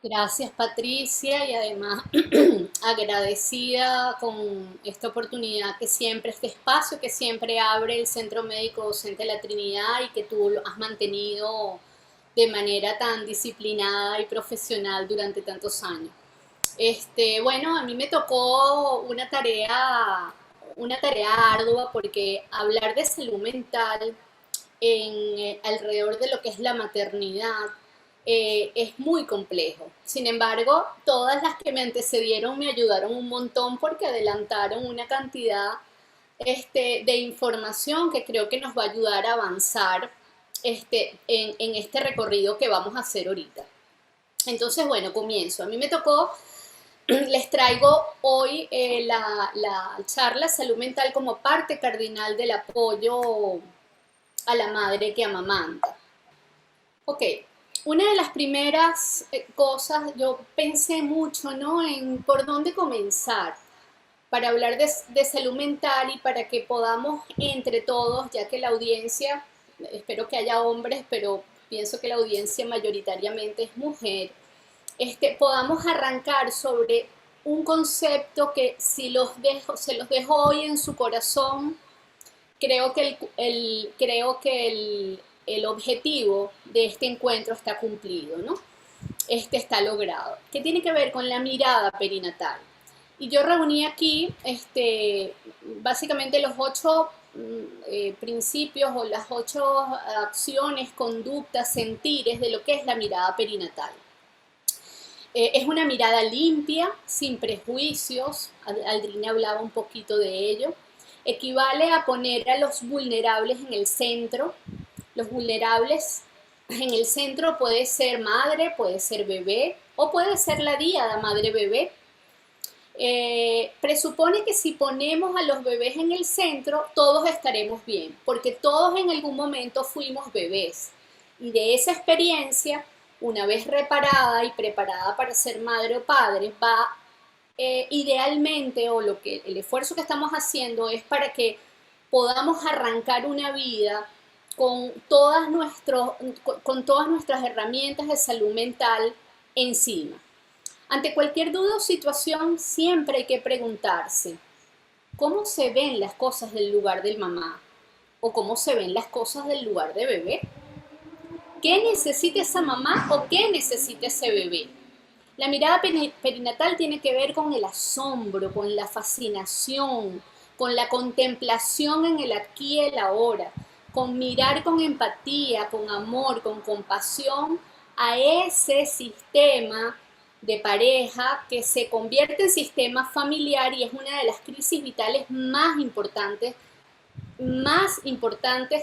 Gracias, Patricia, y además agradecida con esta oportunidad que siempre, este espacio que siempre abre el Centro Médico Docente de la Trinidad y que tú lo has mantenido de manera tan disciplinada y profesional durante tantos años. Bueno, a mí me tocó una tarea ardua porque hablar de salud mental alrededor de lo que es la maternidad es muy complejo. Sin embargo, todas las que me antecedieron me ayudaron un montón porque adelantaron una cantidad de información que creo que nos va a ayudar a avanzar en este recorrido que vamos a hacer ahorita. Entonces, bueno, comienzo. A mí me tocó, les traigo hoy la charla Salud Mental como parte cardinal del apoyo a la madre que amamanta. Ok, una de las primeras cosas, yo pensé mucho, ¿no? En por dónde comenzar para hablar de salud mental y para que podamos entre todos, ya que la audiencia, espero que haya hombres, pero pienso que la audiencia mayoritariamente es mujer, podamos arrancar sobre un concepto que si se los dejo hoy en su corazón, creo que el objetivo de este encuentro está cumplido, ¿no? Está logrado. ¿Qué tiene que ver con la mirada perinatal? Y yo reuní aquí básicamente los ocho principios o las ocho acciones, conductas, sentires de lo que es la mirada perinatal. Es una mirada limpia, sin prejuicios, Aldrina hablaba un poquito de ello, equivale a poner a los vulnerables en el centro. Los vulnerables en el centro puede ser madre, puede ser bebé o puede ser la díada madre-bebé. Presupone que si ponemos a los bebés en el centro, todos estaremos bien, porque todos en algún momento fuimos bebés. Y de esa experiencia, una vez reparada y preparada para ser madre o padre, va idealmente, o el esfuerzo que estamos haciendo es para que podamos arrancar una vida con con todas nuestras herramientas de salud mental encima. Ante cualquier duda o situación, siempre hay que preguntarse, ¿cómo se ven las cosas del lugar del mamá? ¿O cómo se ven las cosas del lugar de bebé? ¿Qué necesita esa mamá o qué necesita ese bebé? La mirada perinatal tiene que ver con el asombro, con la fascinación, con la contemplación en el aquí y el ahora, con mirar con empatía, con amor, con compasión a ese sistema de pareja que se convierte en sistema familiar y es una de las crisis vitales más importantes,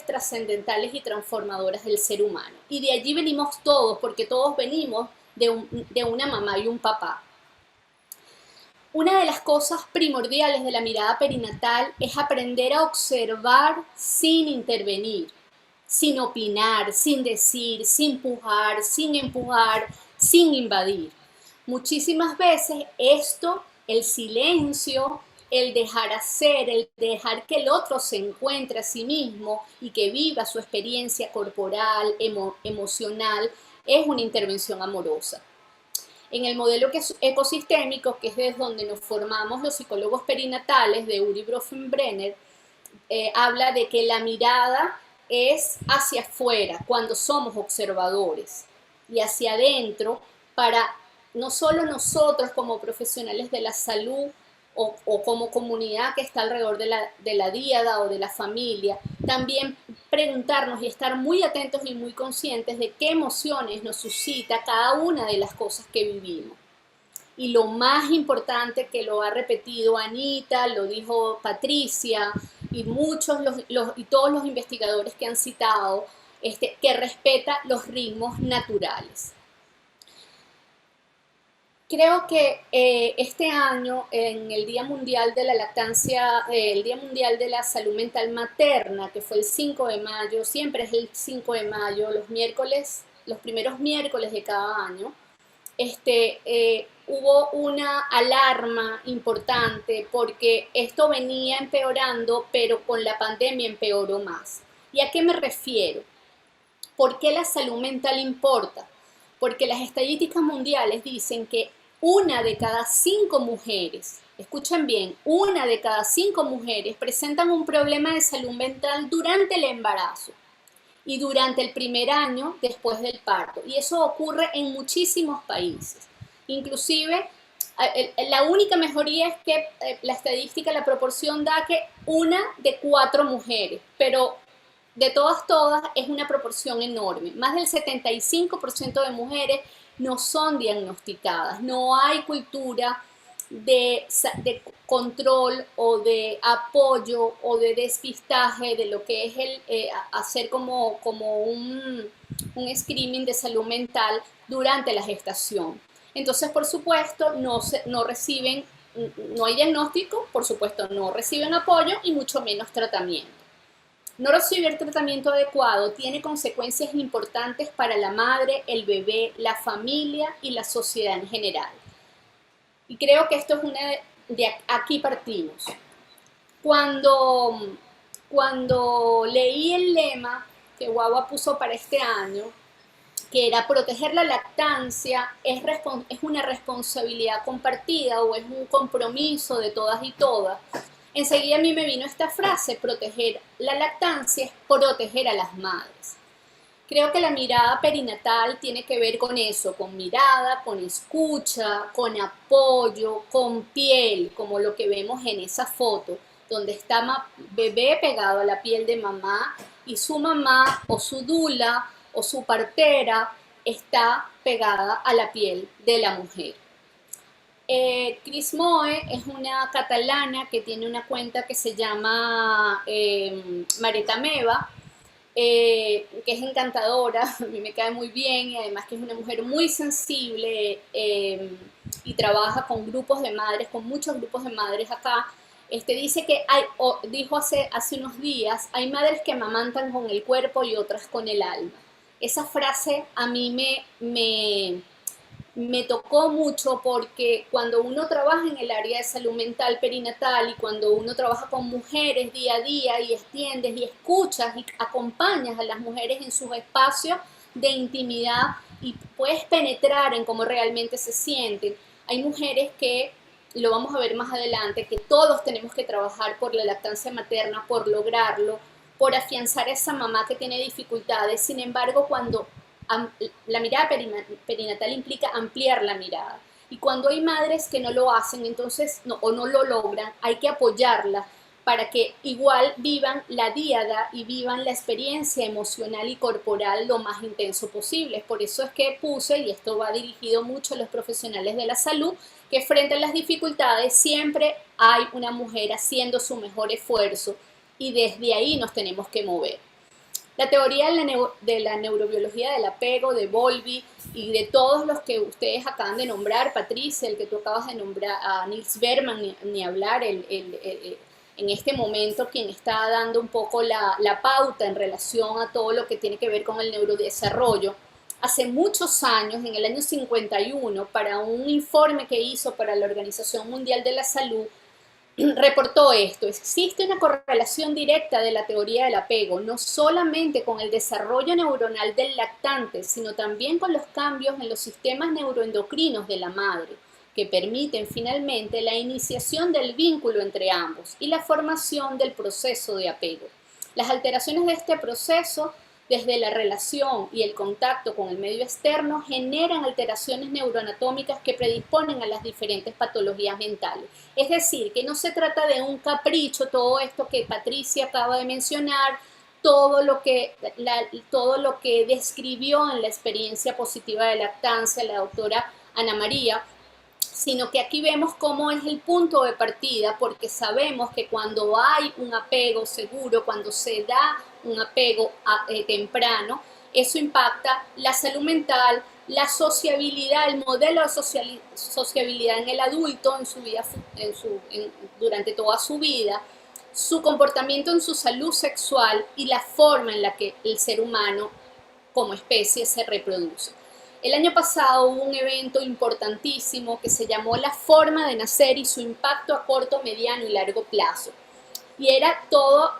trascendentales y transformadoras del ser humano. Y de allí venimos todos, porque todos venimos de una mamá y un papá. Una de las cosas primordiales de la mirada perinatal es aprender a observar sin intervenir, sin opinar, sin decir, sin empujar, sin invadir. Muchísimas veces el silencio, el dejar hacer, el dejar que el otro se encuentre a sí mismo y que viva su experiencia corporal, emocional, es una intervención amorosa. En el modelo ecosistémico, que es desde donde nos formamos los psicólogos perinatales de Uri Bronfenbrenner, habla de que la mirada es hacia afuera, cuando somos observadores, y hacia adentro para no solo nosotros como profesionales de la salud o como comunidad que está alrededor de la díada o de la familia, también preguntarnos y estar muy atentos y muy conscientes de qué emociones nos suscita cada una de las cosas que vivimos. Y lo más importante, que lo ha repetido Anita, lo dijo Patricia y y todos los investigadores que han citado, que respeta los ritmos naturales. Creo que este año, en el Día Mundial de la Lactancia, el Día Mundial de la Salud Mental Materna, que fue el 5 de mayo, siempre es el 5 de mayo, los primeros miércoles de cada año, hubo una alarma importante porque esto venía empeorando, pero con la pandemia empeoró más. ¿Y a qué me refiero? ¿Por qué la salud mental importa? porque las estadísticas mundiales dicen que una de cada 5 mujeres, escuchen bien, una de cada 5 mujeres presentan un problema de salud mental durante el embarazo y durante el primer año después del parto. Y eso ocurre en muchísimos países. Inclusive, la única mejoría es que la estadística, la proporción da que una de 4 mujeres, pero de todas es una proporción enorme. Más del 75% de mujeres no son diagnosticadas. No hay cultura de control o de apoyo o de despistaje de lo que es el hacer como un screening de salud mental durante la gestación. Entonces, por supuesto, no reciben, no hay diagnóstico, por supuesto, no reciben apoyo y mucho menos tratamiento. No recibir tratamiento adecuado tiene consecuencias importantes para la madre, el bebé, la familia y la sociedad en general. Y creo que esto es de aquí partimos. Cuando leí el lema que Guagua puso para este año, que era proteger la lactancia, es una responsabilidad compartida o es un compromiso de todas y todas. Enseguida a mí me vino esta frase: proteger la lactancia es proteger a las madres. Creo que la mirada perinatal tiene que ver con eso, con mirada, con escucha, con apoyo, con piel, como lo que vemos en esa foto, donde está bebé pegado a la piel de mamá y su mamá o su dula o su partera está pegada a la piel de la mujer. Cris Moe es una catalana que tiene una cuenta que se llama Mareta Meva, que es encantadora, a mí me cae muy bien y además que es una mujer muy sensible y trabaja con grupos de madres, con muchos grupos de madres acá. Dice que dijo hace unos días, hay madres que amamantan con el cuerpo y otras con el alma. Esa frase a mí me tocó mucho porque cuando uno trabaja en el área de salud mental perinatal y cuando uno trabaja con mujeres día a día y extiendes y escuchas y acompañas a las mujeres en sus espacios de intimidad y puedes penetrar en cómo realmente se sienten, hay mujeres que, lo vamos a ver más adelante, que todos tenemos que trabajar por la lactancia materna, por lograrlo, por afianzar a esa mamá que tiene dificultades. Sin embargo, cuando la mirada perinatal implica ampliar la mirada. Y cuando hay madres que no lo hacen, entonces o no lo logran, hay que apoyarlas para que igual vivan la díada y vivan la experiencia emocional y corporal lo más intenso posible. Por eso es que puse, y esto va dirigido mucho a los profesionales de la salud, que frente a las dificultades siempre hay una mujer haciendo su mejor esfuerzo y desde ahí nos tenemos que mover. La teoría de la neurobiología del apego, de Bowlby y de todos los que ustedes acaban de nombrar, Patricia, el que tú acabas de nombrar, a Nils Berman, ni hablar, en este momento quien está dando un poco la pauta en relación a todo lo que tiene que ver con el neurodesarrollo. Hace muchos años, en el año 51, para un informe que hizo para la Organización Mundial de la Salud, reportó esto: existe una correlación directa de la teoría del apego, no solamente con el desarrollo neuronal del lactante, sino también con los cambios en los sistemas neuroendocrinos de la madre, que permiten finalmente la iniciación del vínculo entre ambos y la formación del proceso de apego. Las alteraciones de este proceso, desde la relación y el contacto con el medio externo, generan alteraciones neuroanatómicas que predisponen a las diferentes patologías mentales. Es decir, que no se trata de un capricho, todo esto que Patricia acaba de mencionar, todo lo que describió en la experiencia positiva de lactancia la doctora Ana María, sino que aquí vemos cómo es el punto de partida, porque sabemos que cuando hay un apego seguro, cuando se da un apego temprano, eso impacta la salud mental, la sociabilidad, el modelo de sociabilidad en el adulto en su vida, durante toda su vida, su comportamiento en su salud sexual y la forma en la que el ser humano como especie se reproduce. El año pasado hubo un evento importantísimo que se llamó La forma de nacer y su impacto a corto, mediano y largo plazo. Y era todo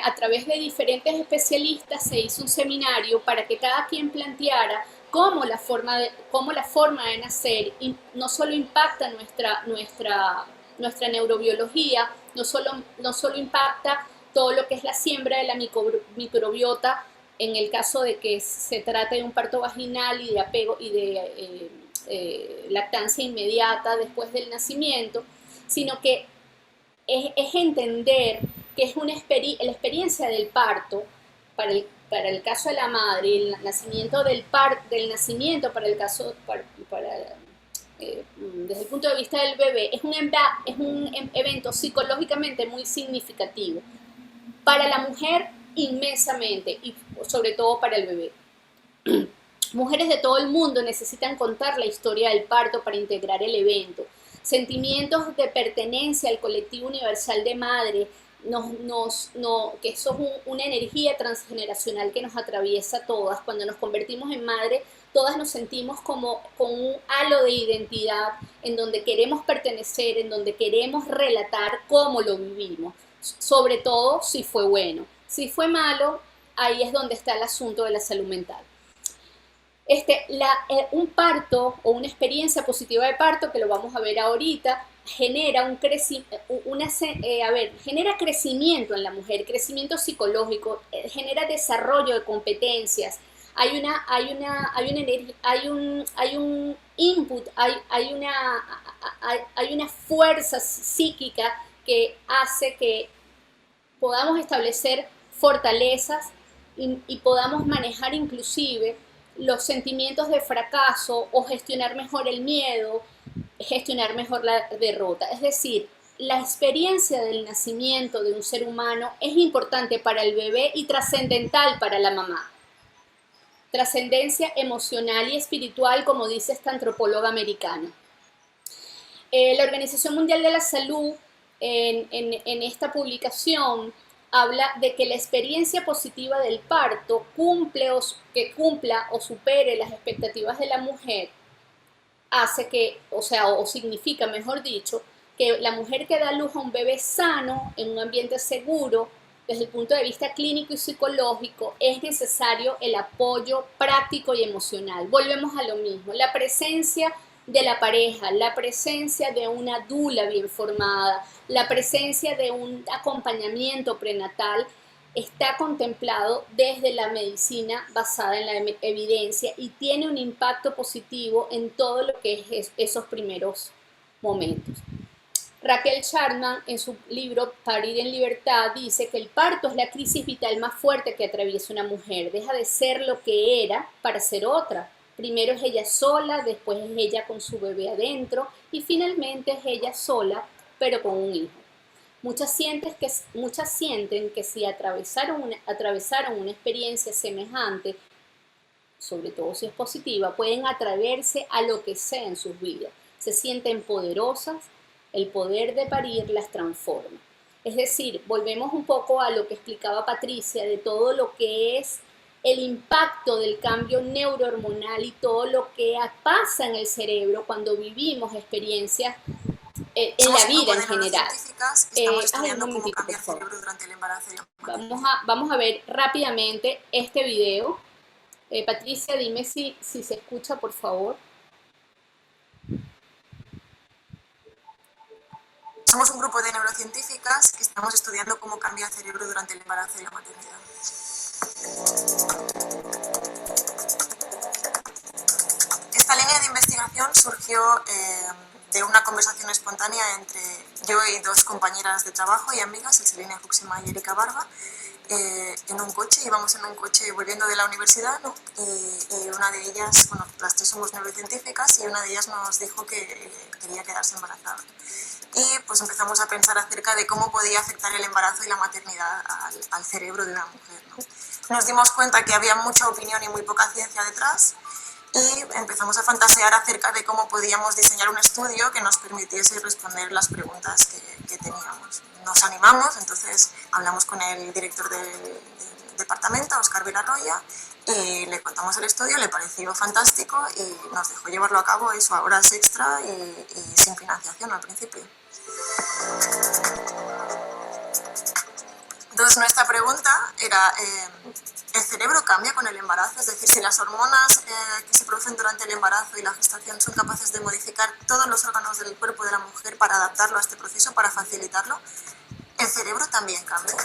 a través de diferentes especialistas, se hizo un seminario para que cada quien planteara cómo la forma de nacer no solo impacta nuestra neurobiología, no solo impacta todo lo que es la siembra de la microbiota en el caso de que se trate de un parto vaginal y de apego y de lactancia inmediata después del nacimiento, sino que es entender que es la experiencia del parto para el caso de la madre y el nacimiento del nacimiento para el caso desde el punto de vista del bebé es un evento psicológicamente muy significativo para la mujer inmensamente y sobre todo para el bebé. Mujeres de todo el mundo necesitan contar la historia del parto para integrar el evento. Sentimientos de pertenencia al colectivo universal de madre, que eso es una energía transgeneracional que nos atraviesa a todas. Cuando nos convertimos en madre, todas nos sentimos como con un halo de identidad en donde queremos pertenecer, en donde queremos relatar cómo lo vivimos, sobre todo si fue bueno. Si fue malo, ahí es donde está el asunto de la salud mental. Un parto o una experiencia positiva de parto, que lo vamos a ver ahorita, genera genera crecimiento en la mujer, crecimiento psicológico, genera desarrollo de competencias, hay un input, hay una fuerza psíquica que hace que podamos establecer fortalezas y podamos manejar inclusive los sentimientos de fracaso o gestionar mejor el miedo, gestionar mejor la derrota. Es decir, la experiencia del nacimiento de un ser humano es importante para el bebé y trascendental para la mamá. Trascendencia emocional y espiritual, como dice esta antropóloga americana. La Organización Mundial de la Salud, en esta publicación, habla de que la experiencia positiva del parto que cumpla o supere las expectativas de la mujer, hace que, o significa, mejor dicho, que la mujer que da luz a un bebé sano, en un ambiente seguro, desde el punto de vista clínico y psicológico, es necesario el apoyo práctico y emocional. Volvemos a lo mismo, la presencia de la pareja, la presencia de una dula bien formada, la presencia de un acompañamiento prenatal está contemplado desde la medicina basada en la evidencia y tiene un impacto positivo en todo lo que es esos primeros momentos. Raquel Charman, en su libro Parir en Libertad, dice que el parto es la crisis vital más fuerte que atraviesa una mujer. Deja de ser lo que era para ser otra. Primero es ella sola, después es ella con su bebé adentro y finalmente es ella sola, pero con un hijo. Muchas sienten que si atravesaron una experiencia semejante, sobre todo si es positiva, pueden atreverse a lo que sea en sus vidas. Se sienten poderosas, el poder de parir las transforma. Es decir, volvemos un poco a lo que explicaba Patricia de todo lo que es el impacto del cambio neurohormonal y todo lo que pasa en el cerebro cuando vivimos experiencias en la vida en general. Estamos estudiando cómo cambia el cerebro durante el embarazo y la maternidad. Vamos a ver rápidamente este video. Patricia, dime si se escucha, por favor. Somos un grupo de neurocientíficas que estamos estudiando cómo cambia el cerebro durante el embarazo y la maternidad. Esta línea de investigación surgió de una conversación espontánea entre yo y dos compañeras de trabajo y amigas, Selene Huxema y Erika Barba, en un coche. Íbamos en un coche volviendo de la universidad, ¿no? Y una de ellas, bueno, las tres somos neurocientíficas, y una de ellas nos dijo que quería quedarse embarazada. Y pues empezamos a pensar acerca de cómo podía afectar el embarazo y la maternidad al cerebro de una mujer, ¿no? Nos dimos cuenta que había mucha opinión y muy poca ciencia detrás, y empezamos a fantasear acerca de cómo podíamos diseñar un estudio que nos permitiese responder las preguntas que teníamos. Nos animamos, entonces hablamos con el director del departamento, Óscar Vilarroya, y le contamos el estudio, le pareció fantástico y nos dejó llevarlo a cabo eso a horas extra y sin financiación al principio. Entonces nuestra pregunta era, ¿el cerebro cambia con el embarazo? Es decir, si las hormonas que se producen durante el embarazo y la gestación son capaces de modificar todos los órganos del cuerpo de la mujer para adaptarlo a este proceso, para facilitarlo, ¿el cerebro también cambia?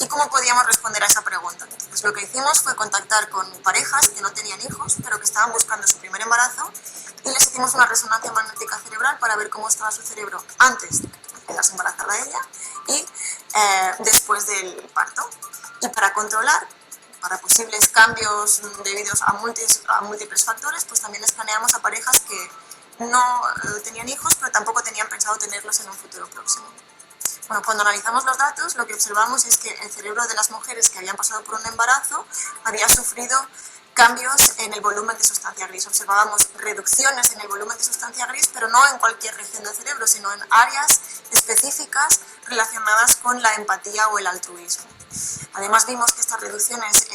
¿Y cómo podíamos responder a esa pregunta? Entonces lo que hicimos fue contactar con parejas que no tenían hijos, pero que estaban buscando su primer embarazo, y les hicimos una resonancia magnética cerebral para ver cómo estaba su cerebro antes de quedarse embarazada ella y después del parto. Y para controlar, para posibles cambios debidos a múltiples factores, pues también escaneamos a parejas que no tenían hijos, pero tampoco tenían pensado tenerlos en un futuro próximo. Bueno, cuando analizamos los datos, lo que observamos es que el cerebro de las mujeres que habían pasado por un embarazo había sufrido cambios en el volumen de sustancia gris. Observábamos reducciones en el volumen de sustancia gris, pero no en cualquier región del cerebro, sino en áreas específicas relacionadas con la empatía o el altruismo. Además vimos que estas reducciones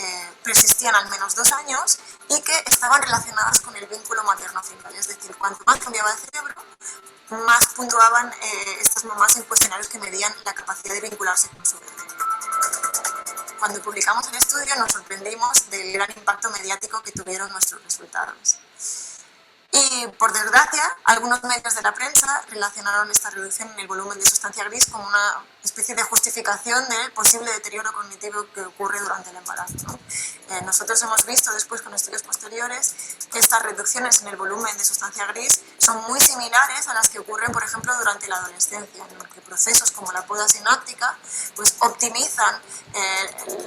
persistían al menos 2 años y que estaban relacionadas con el vínculo materno-filial. Es decir, cuanto más cambiaba el cerebro, más puntuaban estas mamás en cuestionarios que medían la capacidad de vincularse con su bebé. Cuando publicamos el estudio nos sorprendimos del gran impacto mediático que tuvieron nuestros resultados. Y, por desgracia, algunos medios de la prensa relacionaron esta reducción en el volumen de sustancia gris como una especie de justificación del posible deterioro cognitivo que ocurre durante el embarazo, ¿no? Nosotros hemos visto después con estudios posteriores que estas reducciones en el volumen de sustancia gris son muy similares a las que ocurren, por ejemplo, durante la adolescencia, en los que procesos como la poda sináptica pues, optimizan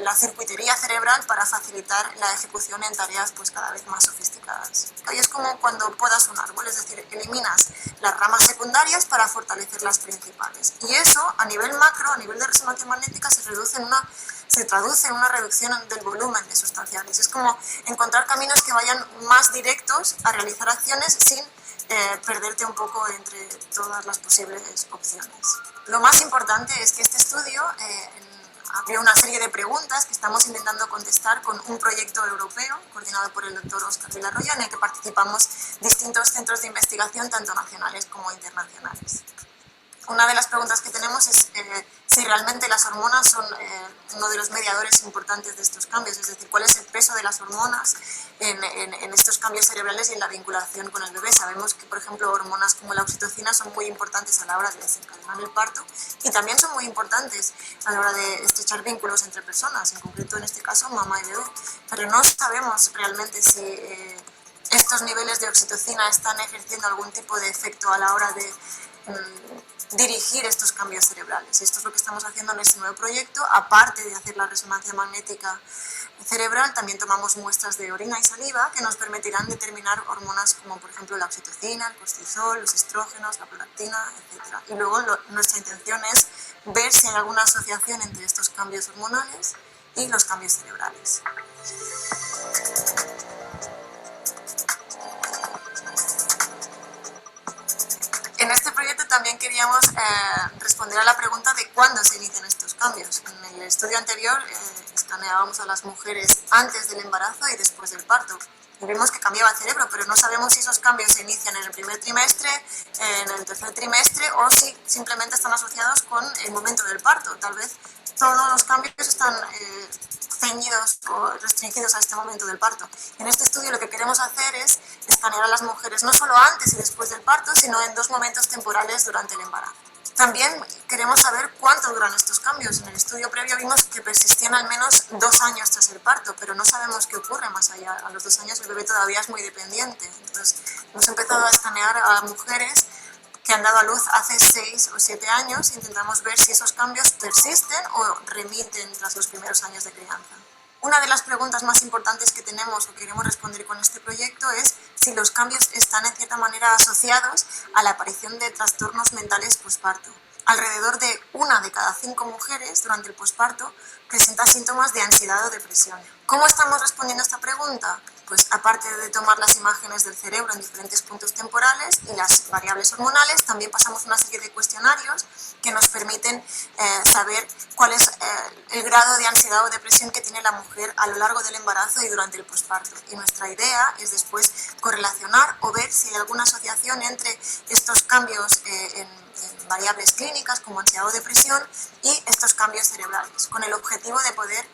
la circuitería cerebral para facilitar la ejecución en tareas pues, cada vez más sofisticadas. Y es como cuando podas un árbol, es decir, eliminas las ramas secundarias para fortalecer las principales. Y eso, a nivel macro, a nivel de resonancia magnética, se traduce en una reducción del volumen de sustancia gris. Es como encontrar caminos que vayan más directos a realizar acciones sin perderte un poco entre todas las posibles opciones. Lo más importante es que este estudio abrió una serie de preguntas que estamos intentando contestar con un proyecto europeo coordinado por el doctor Óscar Villarroya, en el que participamos distintos centros de investigación, tanto nacionales como internacionales. Una de las preguntas que tenemos es si realmente las hormonas son uno de los mediadores importantes de estos cambios, es decir, cuál es el peso de las hormonas en estos cambios cerebrales y en la vinculación con el bebé. Sabemos que, por ejemplo, hormonas como la oxitocina son muy importantes a la hora de desencadenar el parto y también son muy importantes a la hora de estrechar vínculos entre personas, en concreto en este caso mamá y bebé, pero no sabemos realmente si estos niveles de oxitocina están ejerciendo algún tipo de efecto a la hora de dirigir estos cambios cerebrales. Esto es lo que estamos haciendo en este nuevo proyecto. Aparte de hacer la resonancia magnética cerebral, también tomamos muestras de orina y saliva que nos permitirán determinar hormonas como por ejemplo la oxitocina, el cortisol, los estrógenos, la prolactina, etc. Y luego nuestra intención es ver si hay alguna asociación entre estos cambios hormonales y los cambios cerebrales. En este proyecto también queríamos responder a la pregunta de cuándo se inician estos cambios. En el estudio anterior escaneábamos a las mujeres antes del embarazo y después del parto. Y vimos que cambiaba el cerebro, pero no sabemos si esos cambios se inician en el primer trimestre, en el tercer trimestre o si simplemente están asociados con el momento del parto. Tal vez todos los cambios están ceñidos o restringidos a este momento del parto. En este estudio lo que queremos hacer es escanear a las mujeres no solo antes y después del parto, sino en 2 momentos temporales durante el embarazo. También queremos saber cuánto duran estos cambios. En el estudio previo vimos que persistían al menos 2 años tras el parto, pero no sabemos qué ocurre más allá. A los 2 años el bebé todavía es muy dependiente. Entonces hemos empezado a escanear a mujeres que han dado a luz hace 6 o 7 años e intentamos ver si esos cambios persisten o remiten tras los primeros años de crianza. Una de las preguntas más importantes que tenemos o queremos responder con este proyecto es si los cambios están en cierta manera asociados a la aparición de trastornos mentales posparto. Alrededor de 1 de cada 5 mujeres durante el posparto presenta síntomas de ansiedad o depresión. ¿Cómo estamos respondiendo a esta pregunta? Pues aparte de tomar las imágenes del cerebro en diferentes puntos temporales y las variables hormonales, también pasamos una serie de cuestionarios que nos permiten saber cuál es el grado de ansiedad o depresión que tiene la mujer a lo largo del embarazo y durante el posparto. Y nuestra idea es después correlacionar o ver si hay alguna asociación entre estos cambios en variables clínicas como ansiedad o depresión y estos cambios cerebrales, con el objetivo de poder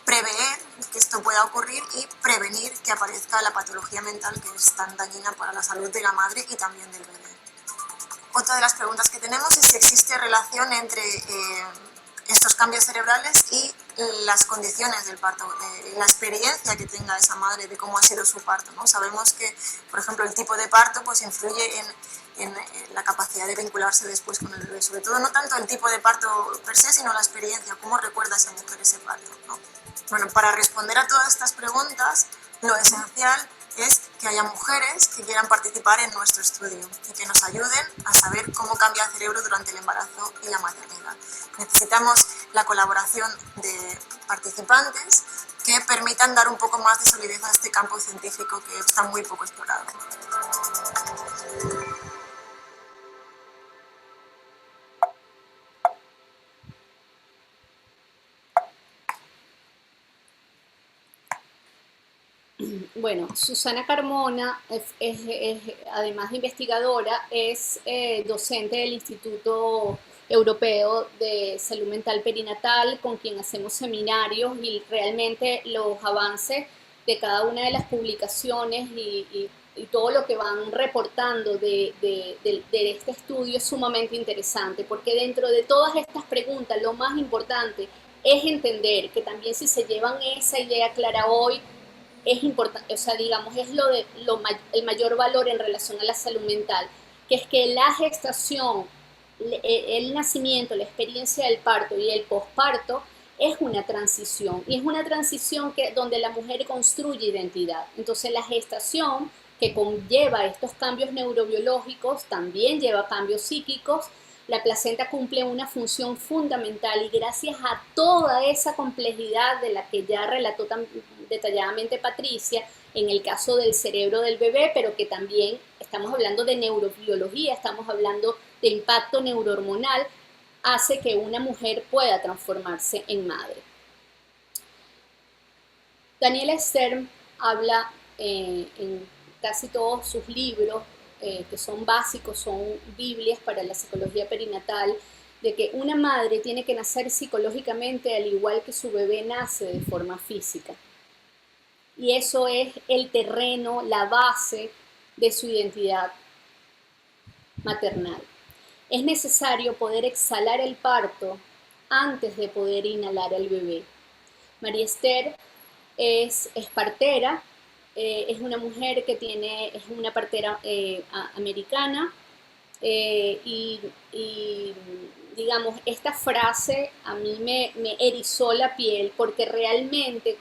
prever que esto pueda ocurrir y prevenir que aparezca la patología mental que es tan dañina para la salud de la madre y también del bebé. Otra de las preguntas que tenemos es si existe relación entre estos cambios cerebrales y las condiciones del parto, la experiencia que tenga esa madre de cómo ha sido su parto, ¿no? Sabemos que, por ejemplo, el tipo de parto pues, influye en la capacidad de vincularse después con el bebé, sobre todo no tanto el tipo de parto per se, sino la experiencia, cómo recuerda esa mujer ese parto, ¿no? Bueno, para responder a todas estas preguntas, lo esencial es que haya mujeres que quieran participar en nuestro estudio y que nos ayuden a saber cómo cambia el cerebro durante el embarazo y la maternidad. Necesitamos la colaboración de participantes que permitan dar un poco más de solidez a este campo científico que está muy poco explorado. Bueno, Susana Carmona, además de investigadora, es docente del Instituto Europeo de Salud Mental Perinatal, con quien hacemos seminarios y realmente los avances de cada una de las publicaciones y todo lo que van reportando de este estudio es sumamente interesante, porque dentro de todas estas preguntas lo más importante es entender que también si se llevan esa idea clara hoy, es importante, o sea, digamos, es el mayor valor en relación a la salud mental, que es que la gestación, el nacimiento, la experiencia del parto y el posparto es una transición, y es una transición donde la mujer construye identidad. Entonces la gestación, que conlleva estos cambios neurobiológicos, también lleva cambios psíquicos. La placenta cumple una función fundamental y gracias a toda esa complejidad de la que ya relató tan detalladamente Patricia, en el caso del cerebro del bebé, pero que también estamos hablando de neurobiología, estamos hablando de impacto neurohormonal, hace que una mujer pueda transformarse en madre. Daniela Stern habla en casi todos sus libros, que son básicos, son Biblias para la psicología perinatal, de que una madre tiene que nacer psicológicamente al igual que su bebé nace de forma física. Y eso es el terreno, la base de su identidad maternal. Es necesario poder exhalar el parto antes de poder inhalar al bebé. María Esther es partera, es una mujer que es una partera americana y digamos, esta frase a mí me erizó la piel porque realmente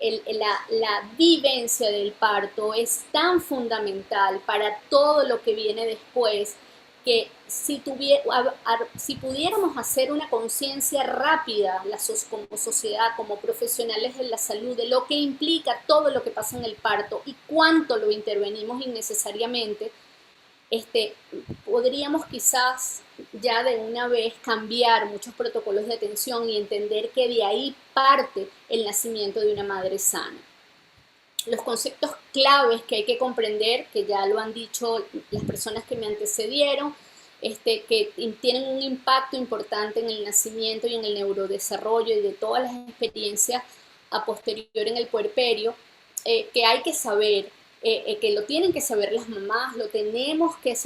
la vivencia del parto es tan fundamental para todo lo que viene después que si pudiéramos hacer una conciencia rápida como sociedad, como profesionales de la salud, de lo que implica todo lo que pasa en el parto y cuánto lo intervenimos innecesariamente, podríamos quizás ya de una vez cambiar muchos protocolos de atención y entender que de ahí parte el nacimiento de una madre sana. Los conceptos claves que hay que comprender, que ya lo han dicho las personas que me antecedieron, que tienen un impacto importante en el nacimiento y en el neurodesarrollo y de todas las experiencias a posterior en el puerperio, que hay que saber, que lo tienen que saber las mamás, se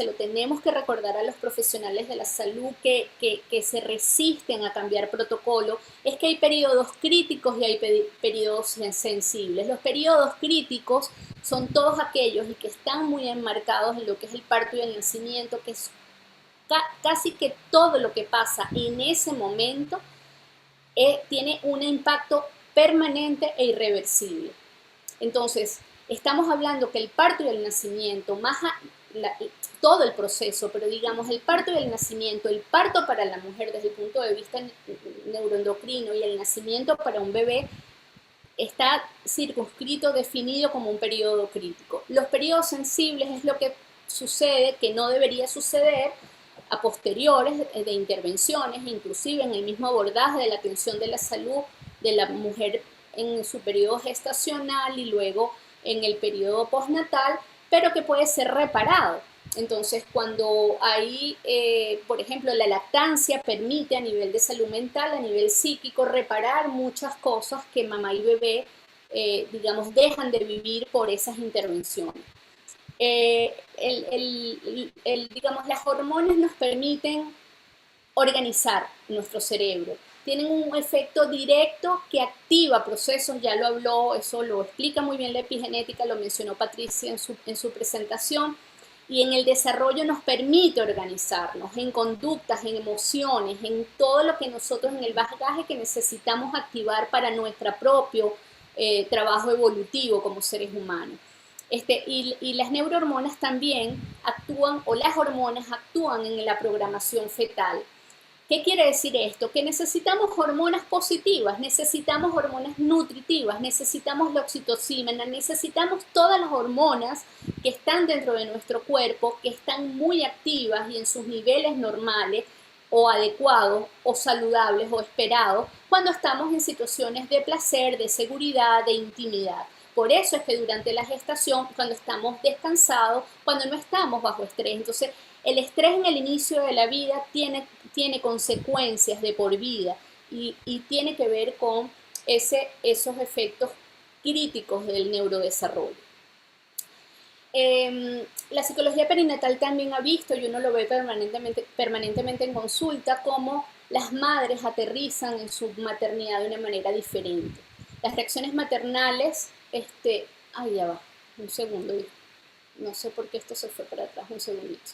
lo tenemos que recordar a los profesionales de la salud que se resisten a cambiar protocolo, es que hay periodos críticos y hay periodos sensibles. Los periodos críticos son todos aquellos y que están muy enmarcados en lo que es el parto y el nacimiento, que es casi que todo lo que pasa en ese momento tiene un impacto permanente e irreversible. Entonces, estamos hablando que el parto y el nacimiento, todo el proceso, pero digamos el parto y el nacimiento, el parto para la mujer desde el punto de vista neuroendocrino y el nacimiento para un bebé está circunscrito, definido como un periodo crítico. Los periodos sensibles es lo que sucede, que no debería suceder a posteriores de intervenciones, inclusive en el mismo abordaje de la atención de la salud de la mujer en su periodo gestacional y luego en el periodo postnatal, pero que puede ser reparado. Entonces, cuando hay, por ejemplo, la lactancia permite a nivel de salud mental, a nivel psíquico, reparar muchas cosas que mamá y bebé, digamos, dejan de vivir por esas intervenciones. Digamos, las hormonas nos permiten organizar nuestro cerebro. Tienen un efecto directo que activa procesos, ya lo habló, eso lo explica muy bien la epigenética, lo mencionó Patricia en su presentación, y en el desarrollo nos permite organizarnos en conductas, en emociones, en todo lo que nosotros, en el bagaje que necesitamos activar para nuestro propio trabajo evolutivo como seres humanos. Y las neurohormonas también actúan, o las hormonas actúan en la programación fetal. ¿Qué quiere decir esto? Que necesitamos hormonas positivas, necesitamos hormonas nutritivas, necesitamos la oxitocina, necesitamos todas las hormonas que están dentro de nuestro cuerpo, que están muy activas y en sus niveles normales o adecuados o saludables o esperados cuando estamos en situaciones de placer, de seguridad, de intimidad. Por eso es que durante la gestación, cuando estamos descansados, cuando no estamos bajo estrés, entonces el estrés en el inicio de la vida tiene consecuencias de por vida y tiene que ver con esos efectos críticos del neurodesarrollo. La psicología perinatal también ha visto, y uno lo ve permanentemente en consulta, cómo las madres aterrizan en su maternidad de una manera diferente. Las reacciones maternales, ay, ya va, un segundo, no sé por qué esto se fue para atrás, un segundito.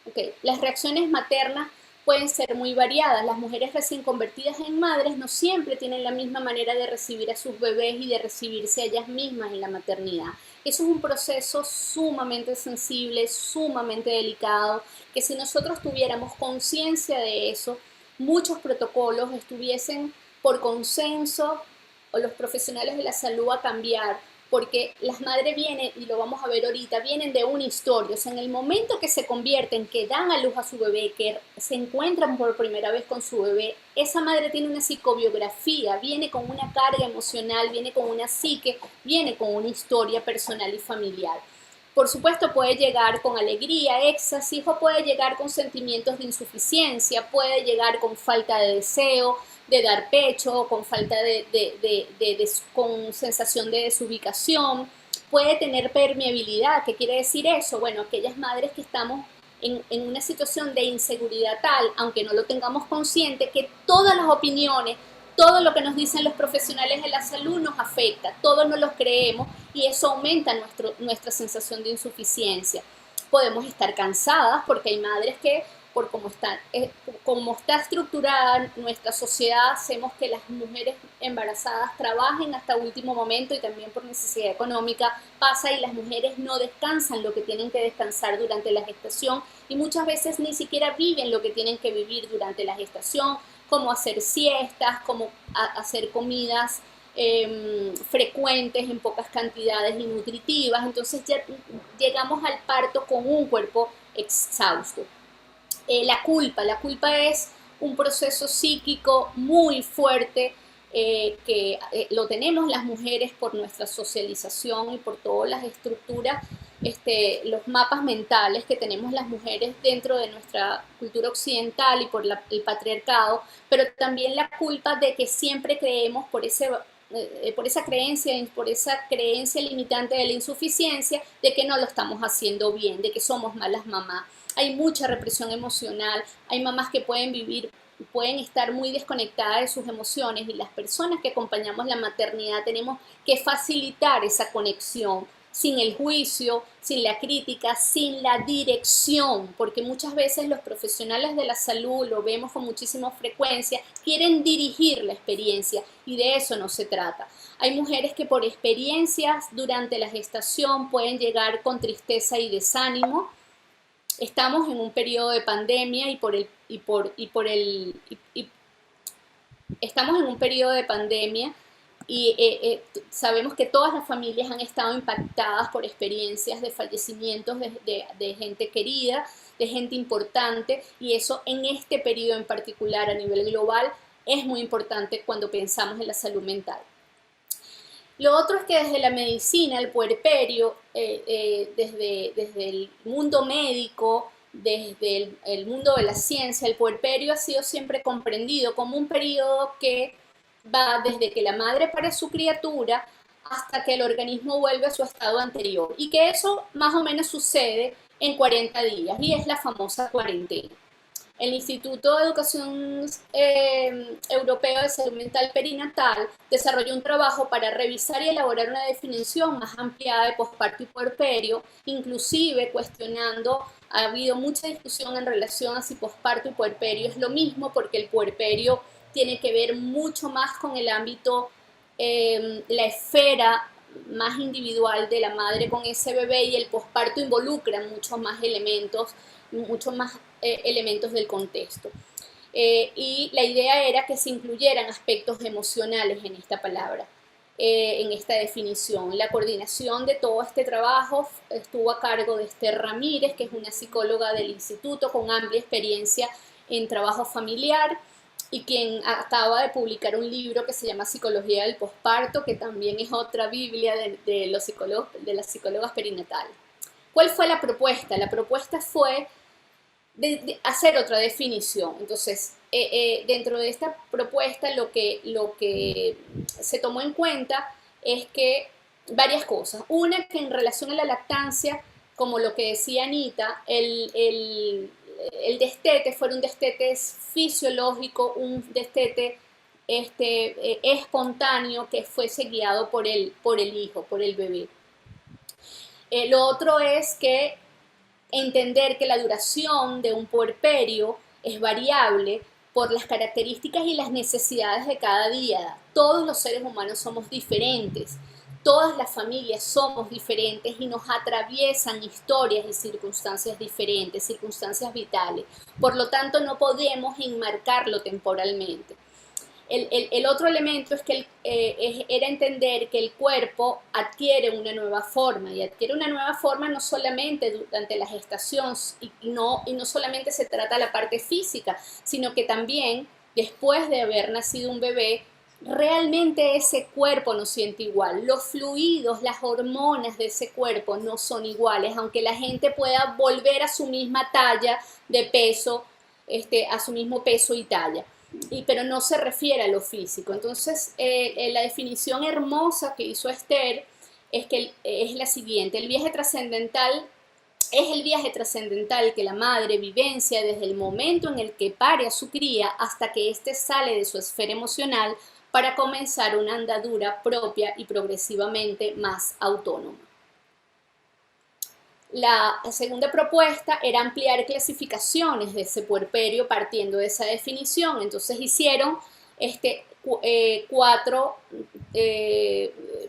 Okay. Las reacciones maternas pueden ser muy variadas. Las mujeres recién convertidas en madres no siempre tienen la misma manera de recibir a sus bebés y de recibirse a ellas mismas en la maternidad. Eso es un proceso sumamente sensible, sumamente delicado, que si nosotros tuviéramos conciencia de eso, muchos protocolos estuviesen por consenso o los profesionales de la salud a cambiar, porque las madres vienen, y lo vamos a ver ahorita, vienen de una historia. O sea, en el momento que se convierten, que dan a luz a su bebé, que se encuentran por primera vez con su bebé, esa madre tiene una psicobiografía, viene con una carga emocional, viene con una psique, viene con una historia personal y familiar. Por supuesto, puede llegar con alegría, éxtasis, o puede llegar con sentimientos de insuficiencia, puede llegar con falta de deseo, de dar pecho, con falta con sensación de desubicación, puede tener permeabilidad. ¿Qué quiere decir eso? Bueno, aquellas madres que estamos en una situación de inseguridad tal, aunque no lo tengamos consciente, que todas las opiniones, todo lo que nos dicen los profesionales de la salud nos afecta, todos nos los creemos y eso aumenta nuestra sensación de insuficiencia. Podemos estar cansadas porque hay madres que por cómo está estructurada nuestra sociedad, hacemos que las mujeres embarazadas trabajen hasta último momento y también por necesidad económica pasa y las mujeres no descansan lo que tienen que descansar durante la gestación y muchas veces ni siquiera viven lo que tienen que vivir durante la gestación, como hacer siestas, como hacer comidas frecuentes en pocas cantidades y nutritivas. Entonces ya llegamos al parto con un cuerpo exhausto. La culpa es un proceso psíquico muy fuerte que lo tenemos las mujeres por nuestra socialización y por todas las estructuras, los mapas mentales que tenemos las mujeres dentro de nuestra cultura occidental y por el patriarcado, pero también la culpa de que siempre creemos por esa creencia limitante de la insuficiencia, de que no lo estamos haciendo bien, de que somos malas mamás. Hay mucha represión emocional, hay mamás que pueden estar muy desconectadas de sus emociones y las personas que acompañamos la maternidad tenemos que facilitar esa conexión. sin el juicio, sin la crítica, sin la dirección, porque muchas veces los profesionales de la salud, lo vemos con muchísima frecuencia, quieren dirigir la experiencia y de eso no se trata. Hay mujeres que por experiencias durante la gestación pueden llegar con tristeza y desánimo. Estamos en un periodo de pandemia estamos en un periodo de pandemia y sabemos que todas las familias han estado impactadas por experiencias de fallecimientos de gente querida, de gente importante, y eso en este periodo en particular a nivel global es muy importante cuando pensamos en la salud mental. Lo otro es que desde la medicina, el puerperio, desde el mundo médico, desde el mundo de la ciencia, el puerperio ha sido siempre comprendido como un periodo que va desde que la madre pare su criatura hasta que el organismo vuelve a su estado anterior, y que eso más o menos sucede en 40 días y es la famosa cuarentena. El Instituto de Educación Europeo de Salud Mental Perinatal desarrolló un trabajo para revisar y elaborar una definición más ampliada de posparto y puerperio, inclusive cuestionando, ha habido mucha discusión en relación a si posparto y puerperio es lo mismo, porque el puerperio tiene que ver mucho más con el ámbito, la esfera más individual de la madre con ese bebé, y el posparto involucra muchos más elementos del contexto. Y la idea era que se incluyeran aspectos emocionales en esta palabra, en esta definición. La coordinación de todo este trabajo estuvo a cargo de Esther Ramírez, que es una psicóloga del instituto con amplia experiencia en trabajo familiar y quien acaba de publicar un libro que se llama Psicología del Posparto, que también es otra biblia de los psicólogos, de las psicólogas perinatales. ¿Cuál fue la propuesta? La propuesta fue de hacer otra definición. Entonces, dentro de esta propuesta lo que se tomó en cuenta es que varias cosas. Una, que en relación a la lactancia, como lo que decía Anita, el destete fuera un destete fisiológico, un destete espontáneo que fuese guiado por el hijo, por el bebé. Lo otro es que entender que la duración de un puerperio es variable por las características y las necesidades de cada día. Todos los seres humanos somos diferentes, todas las familias somos diferentes y nos atraviesan historias y circunstancias diferentes, circunstancias vitales. Por lo tanto, no podemos enmarcarlo temporalmente. El otro elemento es que era entender que el cuerpo adquiere una nueva forma, y adquiere una nueva forma no solamente durante la gestación, y no solamente se trata de la parte física, sino que también después de haber nacido un bebé, realmente ese cuerpo no siente igual. Los fluidos, las hormonas de ese cuerpo no son iguales, aunque la gente pueda volver a su misma talla de peso, a su mismo peso y talla. Pero no se refiere a lo físico. Entonces, la definición hermosa que hizo Esther es la siguiente: el viaje trascendental es el viaje trascendental que la madre vivencia desde el momento en el que pare a su cría hasta que éste sale de su esfera emocional para comenzar una andadura propia y progresivamente más autónoma. La segunda propuesta era ampliar clasificaciones de ese puerperio partiendo de esa definición. Entonces hicieron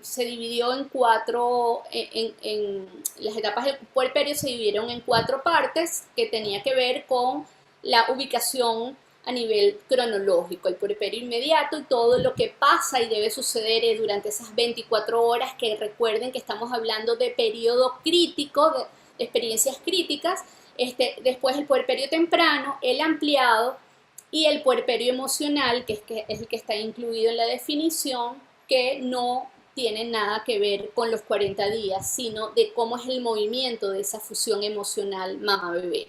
se dividió en cuatro, las etapas del puerperio se dividieron en 4 partes que tenía que ver con la ubicación a nivel cronológico, el puerperio inmediato y todo lo que pasa y debe suceder durante esas 24 horas, que recuerden que estamos hablando de periodo crítico, de experiencias críticas. Después el puerperio temprano, el ampliado y el puerperio emocional, que es el que está incluido en la definición, que no tiene nada que ver con los 40 días, sino de cómo es el movimiento de esa fusión emocional mamá-bebé.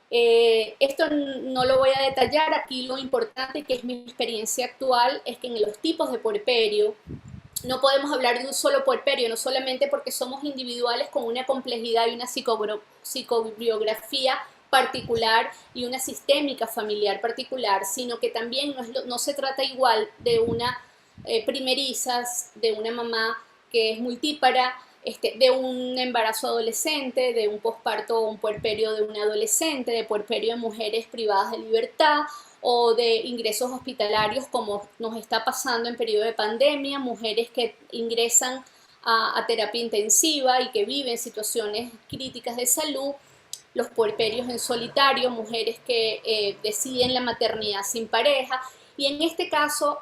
Esto no lo voy a detallar aquí. Lo importante, que es mi experiencia actual, es que en los tipos de puerperio no podemos hablar de un solo puerperio, no solamente porque somos individuales con una complejidad y una psicobiografía particular y una sistémica familiar particular, sino que también no se trata igual de una primerizas, de una mamá que es multípara, de un embarazo adolescente, de un posparto o un puerperio de un adolescente, de puerperio de mujeres privadas de libertad o de ingresos hospitalarios como nos está pasando en periodo de pandemia, mujeres que ingresan a terapia intensiva y que viven situaciones críticas de salud, los puerperios en solitario, mujeres que deciden la maternidad sin pareja y en este caso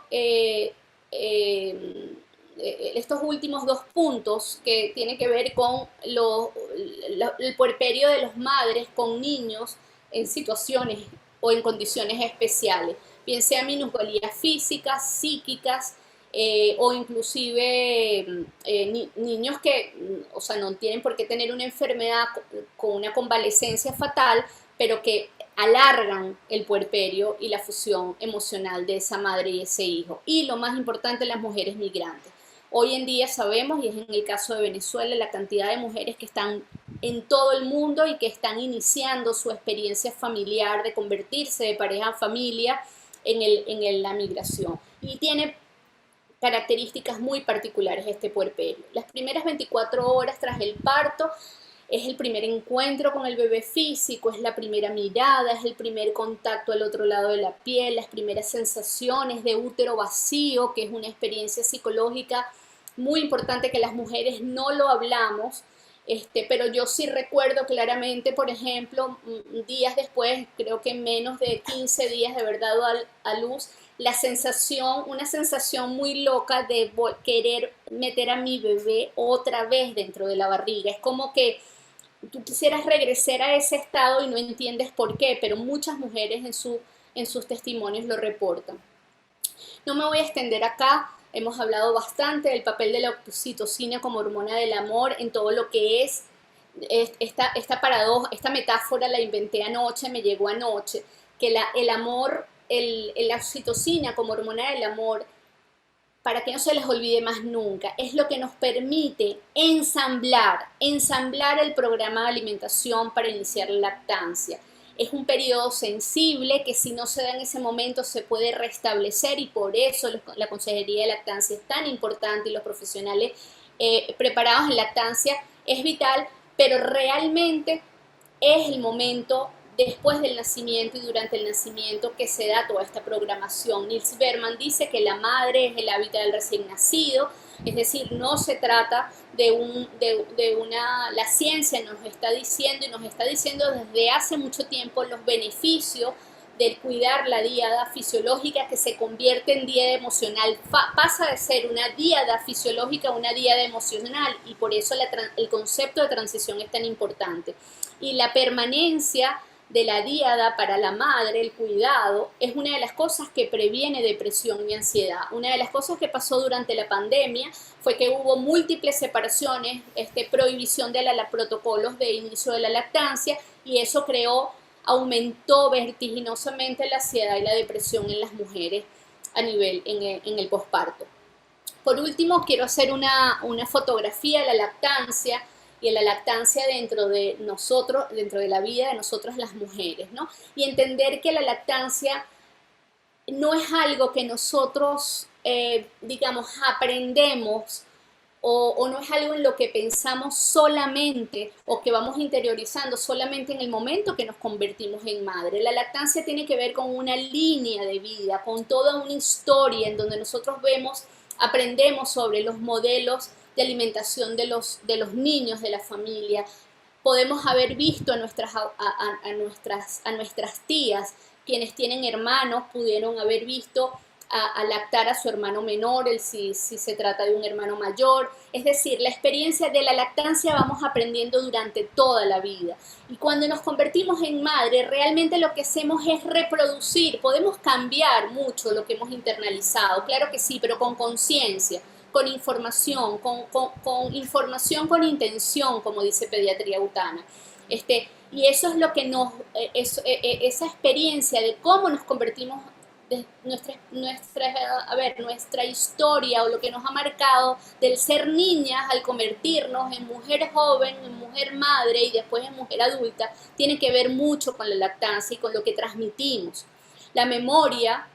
estos últimos dos puntos que tienen que ver con el puerperio de las madres con niños en situaciones o en condiciones especiales, bien sea minusvalías físicas, psíquicas, o inclusive niños que, o sea, no tienen por qué tener una enfermedad con una convalescencia fatal, pero que alargan el puerperio y la fusión emocional de esa madre y ese hijo. Y lo más importante, las mujeres migrantes. Hoy en día sabemos, y es en el caso de Venezuela, la cantidad de mujeres que están en todo el mundo y que están iniciando su experiencia familiar de convertirse de pareja a familia en la migración. Y tiene características muy particulares este puerperio. Las primeras 24 horas tras el parto es el primer encuentro con el bebé físico, es la primera mirada, es el primer contacto al otro lado de la piel, las primeras sensaciones de útero vacío, que es una experiencia psicológica muy importante que las mujeres no lo hablamos, pero yo sí recuerdo claramente, por ejemplo, días después, creo que menos de 15 días de haber dado a luz, una sensación muy loca de querer meter a mi bebé otra vez dentro de la barriga. Es como que tú quisieras regresar a ese estado y no entiendes por qué, pero muchas mujeres en sus testimonios lo reportan. No me voy a extender acá, hemos hablado bastante del papel de la oxitocina como hormona del amor en todo lo que es esta paradoja, esta metáfora la inventé anoche, me llegó anoche, que el amor, la oxitocina como hormona del amor, para que no se les olvide más nunca, es lo que nos permite ensamblar el programa de alimentación para iniciar la lactancia. Es un periodo sensible que si no se da en ese momento se puede restablecer y por eso la consejería de lactancia es tan importante y los profesionales preparados en lactancia es vital, pero realmente es el momento después del nacimiento y durante el nacimiento que se da toda esta programación. Nils Berman dice que la madre es el hábitat del recién nacido, es decir, no se trata la ciencia nos está diciendo y nos está diciendo desde hace mucho tiempo los beneficios del cuidar la díada fisiológica que se convierte en díada emocional, pasa de ser una díada fisiológica a una díada emocional y por eso el concepto de transición es tan importante. Y la permanencia de la díada para la madre, el cuidado, es una de las cosas que previene depresión y ansiedad. Una de las cosas que pasó durante la pandemia fue que hubo múltiples separaciones, prohibición de los protocolos de inicio de la lactancia y eso aumentó vertiginosamente la ansiedad y la depresión en las mujeres en el posparto. Por último, quiero hacer una fotografía de la lactancia y en la lactancia dentro de nosotros, dentro de la vida de nosotras las mujeres, ¿no? Y entender que la lactancia no es algo que nosotros, digamos, aprendemos o no es algo en lo que pensamos solamente o que vamos interiorizando solamente en el momento que nos convertimos en madre. La lactancia tiene que ver con una línea de vida, con toda una historia en donde nosotros aprendemos sobre los modelos de alimentación de los niños de la familia. Podemos haber visto a nuestras tías, quienes tienen hermanos, pudieron haber visto a lactar a su hermano menor, si se trata de un hermano mayor. Es decir, la experiencia de la lactancia vamos aprendiendo durante toda la vida. Y cuando nos convertimos en madre, realmente lo que hacemos es reproducir. Podemos cambiar mucho lo que hemos internalizado, claro que sí, pero con conciencia, con información, con información con intención, como dice Pediatría Butana. Y eso es lo que esa experiencia de cómo nos convertimos, de nuestra historia o lo que nos ha marcado del ser niñas al convertirnos en mujer joven, en mujer madre y después en mujer adulta, tiene que ver mucho con la lactancia y con lo que transmitimos. La memoria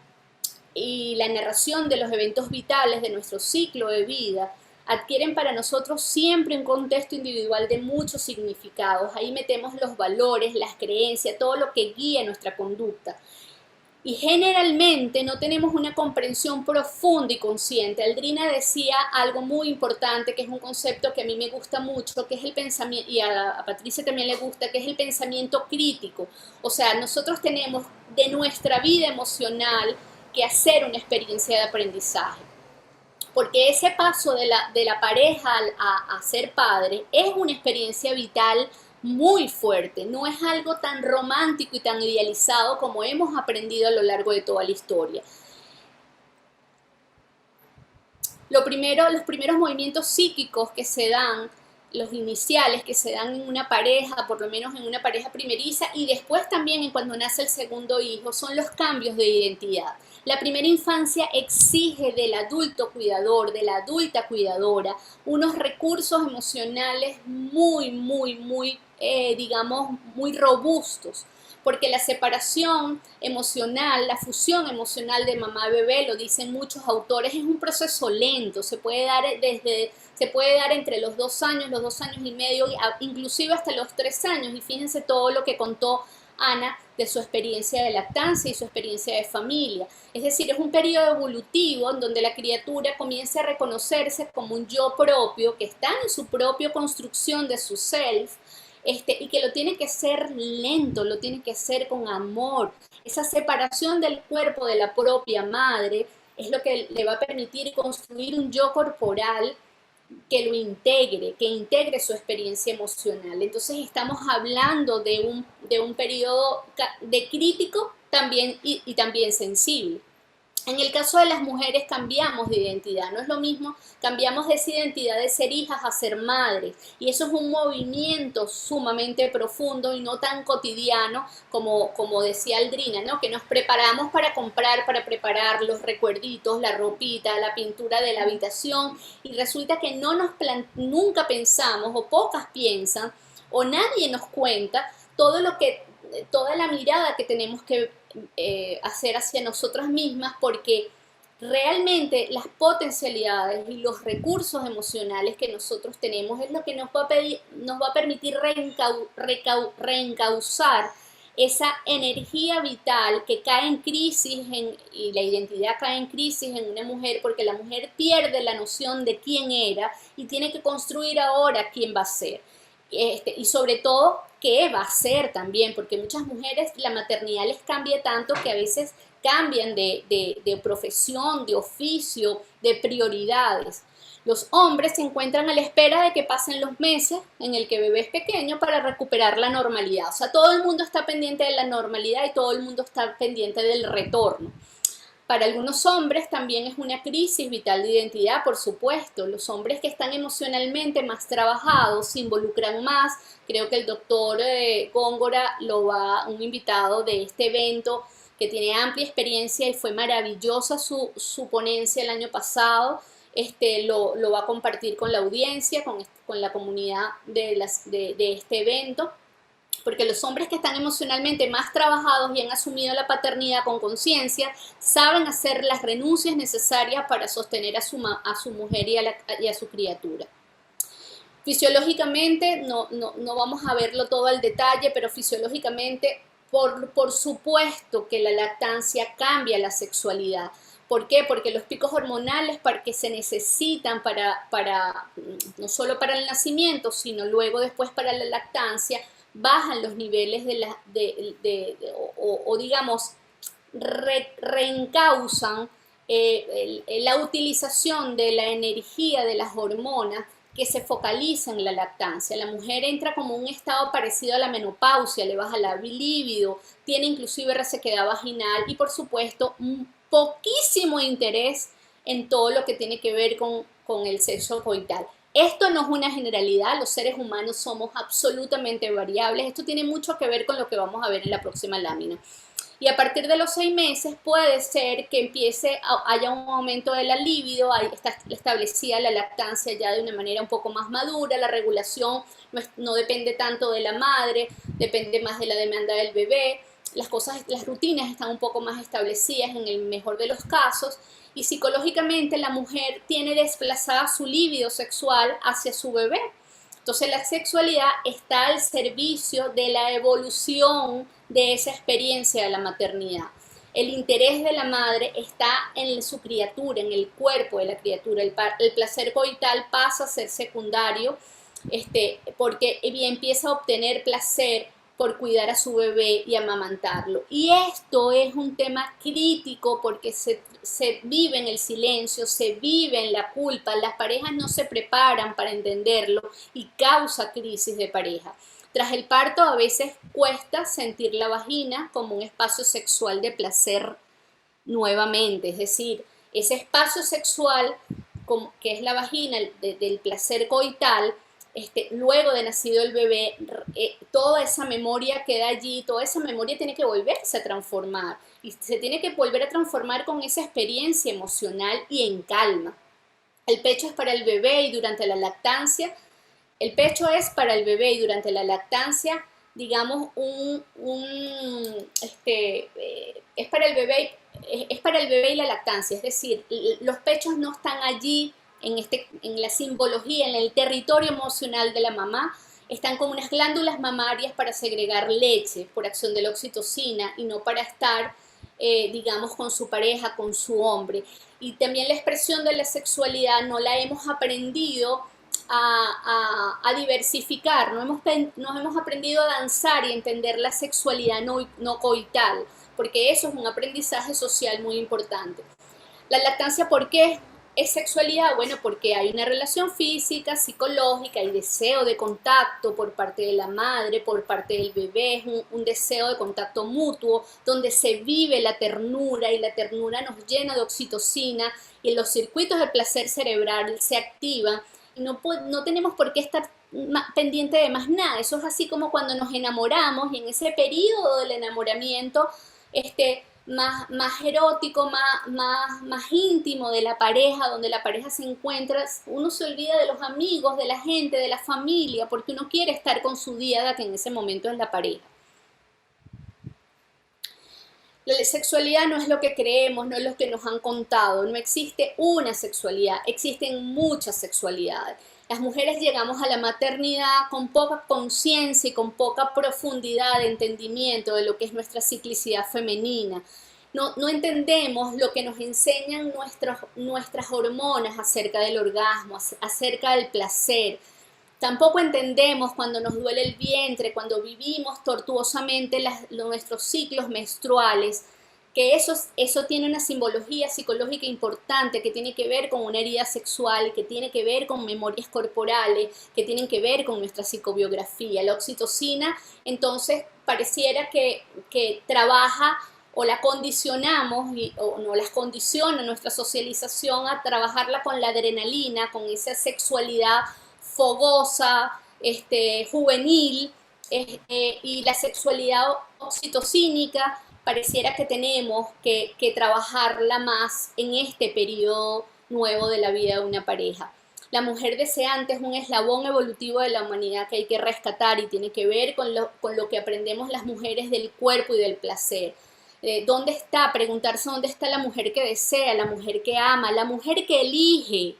y la narración de los eventos vitales de nuestro ciclo de vida adquieren para nosotros siempre un contexto individual de muchos significados. Ahí metemos los valores, las creencias, todo lo que guía nuestra conducta. Y generalmente no tenemos una comprensión profunda y consciente. Aldrina decía algo muy importante, que es un concepto que a mí me gusta mucho, que es el pensamiento, y a Patricia también le gusta, que es el pensamiento crítico. O sea, nosotros tenemos de nuestra vida emocional que hacer una experiencia de aprendizaje. Porque ese paso de la pareja a ser padre es una experiencia vital muy fuerte, no es algo tan romántico y tan idealizado como hemos aprendido a lo largo de toda la historia. Los primeros movimientos psíquicos que se dan, los iniciales que se dan en una pareja, por lo menos en una pareja primeriza, y después también en cuando nace el segundo hijo, son los cambios de identidad. La primera infancia exige del adulto cuidador, de la adulta cuidadora, unos recursos emocionales muy, digamos, muy robustos, porque la separación emocional, la fusión emocional de mamá-bebé, lo dicen muchos autores, es un proceso lento, se puede dar entre los 2 años, los 2 años y medio, inclusive hasta los 3 años, y fíjense todo lo que contó Ana de su experiencia de lactancia y su experiencia de familia. Es decir, es un periodo evolutivo en donde la criatura comienza a reconocerse como un yo propio, que está en su propia construcción de su self, y que lo tiene que hacer lento, lo tiene que hacer con amor. Esa separación del cuerpo de la propia madre es lo que le va a permitir construir un yo corporal que lo integre, que integre su experiencia emocional. Entonces estamos hablando de un periodo de crítico también y también sensible. En el caso de las mujeres cambiamos de identidad, no es lo mismo, cambiamos de esa identidad de ser hijas a ser madres, y eso es un movimiento sumamente profundo y no tan cotidiano como decía Aldrina, ¿no? Que nos preparamos para comprar, para preparar los recuerditos, la ropita, la pintura de la habitación, y resulta que nunca pensamos, o pocas piensan, o nadie nos cuenta toda la mirada que tenemos que hacer hacia nosotras mismas, porque realmente las potencialidades y los recursos emocionales que nosotros tenemos es lo que nos va a permitir reencauzar esa energía vital que cae en crisis y la identidad cae en crisis en una mujer, porque la mujer pierde la noción de quién era y tiene que construir ahora quién va a ser. Y sobre todo qué va a ser también, porque muchas mujeres la maternidad les cambia tanto que a veces cambian de profesión, de oficio, de prioridades. Los hombres se encuentran a la espera de que pasen los meses en el que bebé es pequeño para recuperar la normalidad. O sea, todo el mundo está pendiente de la normalidad y todo el mundo está pendiente del retorno. Para algunos hombres también es una crisis vital de identidad, por supuesto. Los hombres que están emocionalmente más trabajados se involucran más. Creo que el doctor Góngora, un invitado de este evento, que tiene amplia experiencia y fue maravillosa su ponencia el año pasado, lo va a compartir con la audiencia, con la comunidad de este evento. Porque los hombres que están emocionalmente más trabajados y han asumido la paternidad con conciencia, saben hacer las renuncias necesarias para sostener a su mujer y a su criatura. Fisiológicamente, no vamos a verlo todo al detalle, pero fisiológicamente, por supuesto que la lactancia cambia la sexualidad. ¿Por qué? Porque los picos hormonales que se necesitan no solo para el nacimiento, sino luego después para la lactancia, bajan los niveles digamos, reencauzan la utilización de la energía de las hormonas que se focaliza en la lactancia. La mujer entra como un estado parecido a la menopausia, le baja la libido, tiene inclusive resequedad vaginal y por supuesto un poquísimo interés en todo lo que tiene que ver con el sexo coital. Esto no es una generalidad, los seres humanos somos absolutamente variables, esto tiene mucho que ver con lo que vamos a ver en la próxima lámina. Y a partir de los 6 meses puede ser que haya un aumento de la libido, está establecida la lactancia ya de una manera un poco más madura, la regulación no depende tanto de la madre, depende más de la demanda del bebé. las rutinas están un poco más establecidas en el mejor de los casos, y psicológicamente la mujer tiene desplazada su libido sexual hacia su bebé. Entonces la sexualidad está al servicio de la evolución de esa experiencia de la maternidad. El interés de la madre está en su criatura, en el cuerpo de la criatura. El placer coital pasa a ser secundario, porque empieza a obtener placer por cuidar a su bebé y amamantarlo. Y esto es un tema crítico porque se vive en el silencio, se vive en la culpa, las parejas no se preparan para entenderlo y causa crisis de pareja. Tras el parto a veces cuesta sentir la vagina como un espacio sexual de placer nuevamente, es decir, ese espacio sexual que es la vagina del placer coital, luego de nacido el bebé, toda esa memoria queda allí, toda esa memoria tiene que volverse a transformar y se tiene que volver a transformar con esa experiencia emocional y en calma. El pecho es para el bebé y durante la lactancia, el pecho es para el bebé y durante la lactancia, digamos, es para el bebé, es para el bebé y la lactancia, es decir, los pechos no están allí en la simbología, en el territorio emocional de la mamá, están como unas glándulas mamarias para segregar leche por acción de la oxitocina y no para estar, digamos, con su pareja, con su hombre. Y también la expresión de la sexualidad no la hemos aprendido a diversificar, no hemos aprendido a danzar y entender la sexualidad no coital, porque eso es un aprendizaje social muy importante. La lactancia, ¿por qué es sexualidad? Bueno, porque hay una relación física, psicológica, hay deseo de contacto por parte de la madre, por parte del bebé, es un deseo de contacto mutuo, donde se vive la ternura y la ternura nos llena de oxitocina y los circuitos del placer cerebral se activan y no tenemos por qué estar pendiente de más nada. Eso es así como cuando nos enamoramos y en ese periodo del enamoramiento, más erótico, más íntimo de la pareja, donde la pareja se encuentra, uno se olvida de los amigos, de la gente, de la familia, porque uno quiere estar con su diada, que en ese momento es la pareja. La sexualidad no es lo que creemos, no es lo que nos han contado, no existe una sexualidad, existen muchas sexualidades. Las mujeres llegamos a la maternidad con poca conciencia y con poca profundidad de entendimiento de lo que es nuestra ciclicidad femenina. No entendemos lo que nos enseñan nuestras hormonas acerca del orgasmo, acerca del placer. Tampoco entendemos cuando nos duele el vientre, cuando vivimos tortuosamente nuestros ciclos menstruales, que eso tiene una simbología psicológica importante, que tiene que ver con una herida sexual, que tiene que ver con memorias corporales, que tienen que ver con nuestra psicobiografía. La oxitocina, entonces, pareciera que trabaja o la condicionamos o no las condiciona nuestra socialización a trabajarla con la adrenalina, con esa sexualidad fogosa, juvenil, y la sexualidad oxitocínica pareciera que tenemos que trabajarla más en este periodo nuevo de la vida de una pareja. La mujer deseante es un eslabón evolutivo de la humanidad que hay que rescatar y tiene que ver con lo que aprendemos las mujeres del cuerpo y del placer. ¿Dónde está? Preguntarse dónde está la mujer que desea, la mujer que ama, la mujer que elige,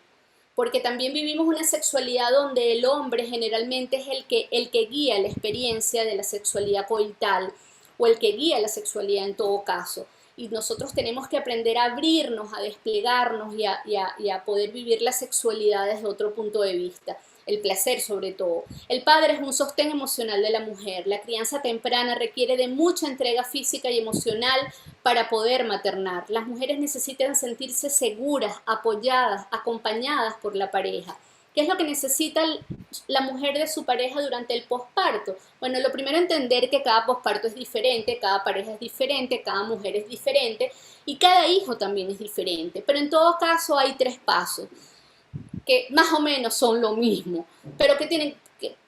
porque también vivimos una sexualidad donde el hombre generalmente es el que guía la experiencia de la sexualidad coital o el que guía la sexualidad en todo caso. Y nosotros tenemos que aprender a abrirnos, a desplegarnos y a poder vivir la sexualidad desde otro punto de vista. El placer sobre todo. El padre es un sostén emocional de la mujer. La crianza temprana requiere de mucha entrega física y emocional para poder maternar. Las mujeres necesitan sentirse seguras, apoyadas, acompañadas por la pareja. ¿Qué es lo que necesita la mujer de su pareja durante el posparto? Bueno, lo primero, entender que cada posparto es diferente, cada pareja es diferente, cada mujer es diferente y cada hijo también es diferente. Pero en todo caso hay 3 pasos que más o menos son lo mismo, pero que tienen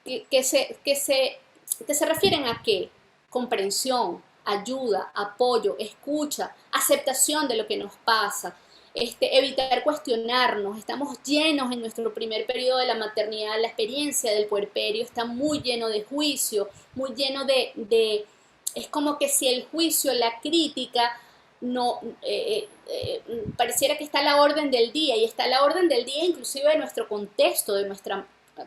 que se refieren a qué: comprensión, ayuda, apoyo, escucha, aceptación de lo que nos pasa, evitar cuestionarnos. Estamos llenos en nuestro primer periodo de la maternidad, la experiencia del puerperio está muy lleno de juicio, muy lleno Es como que si el juicio, la crítica, no pareciera que está a la orden del día, y está a la orden del día inclusive de nuestro contexto,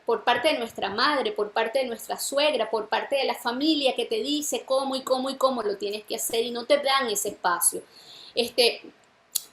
por parte de nuestra madre, por parte de nuestra suegra, por parte de la familia que te dice cómo y cómo y cómo lo tienes que hacer y no te dan ese espacio. Este,